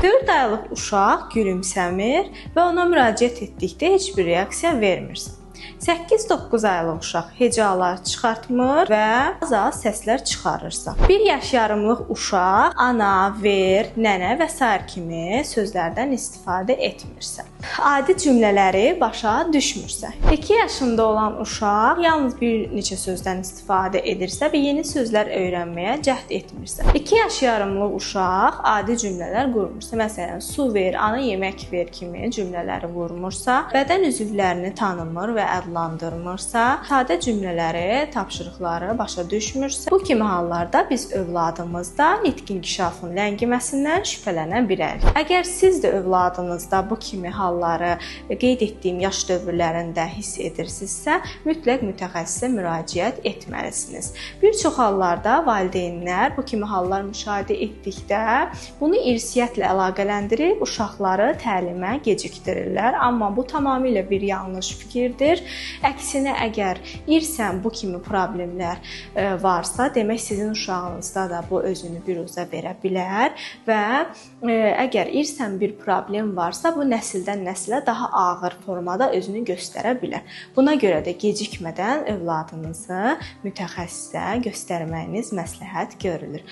4 aylıq uşaq gülümsəmir və ona müraciət etdikdə heç bir reaksiya vermirsən. 8-9 aylıq uşaq hecalar çıxartmır və az-az səslər çıxarırsa. 1 yaş yarımlıq uşaq ana, ver, nənə və s. kimi sözlərdən istifadə etmirsə. Adi cümlələri başa düşmürsə. 2 yaşında olan uşaq yalnız bir neçə sözdən istifadə edirsə və yeni sözlər öyrənməyə cəhd etmirsə. 2 yaş yarımlıq uşaq adi cümlələr qurmursa, məsələn, su ver, ana yemək ver kimi cümlələri qurmursa, bədən üzvlərini tanımır və adlandırmırsa, sadə cümlələri, tapşırıqları başa düşmürsə, bu kimi hallarda biz övladımızda nitq inkişafının ləngiməsindən şübhələnə bilərik. Əgər siz də övladınızda bu kimi halları qeyd etdiyim yaş dövrlərində hiss edirsinizsə, mütləq mütəxəssisə müraciət etməlisiniz. Bir çox hallarda valideynlər bu kimi hallar müşahidə etdikdə bunu irsiyyətlə əlaqələndirib uşaqları təlimə gecikdirirlər, amma bu tamamilə bir yanlış fikirdir. Əksinə, əgər irsən bu kimi problemlər varsa, demək sizin uşağınızda da bu özünü büruzə verə bilər və əgər irsən bir problem varsa, bu nəsildən nəsilə daha ağır formada özünü göstərə bilər. Buna görə də gecikmədən övladınızı mütəxəssisə göstərməyiniz məsləhət görülür.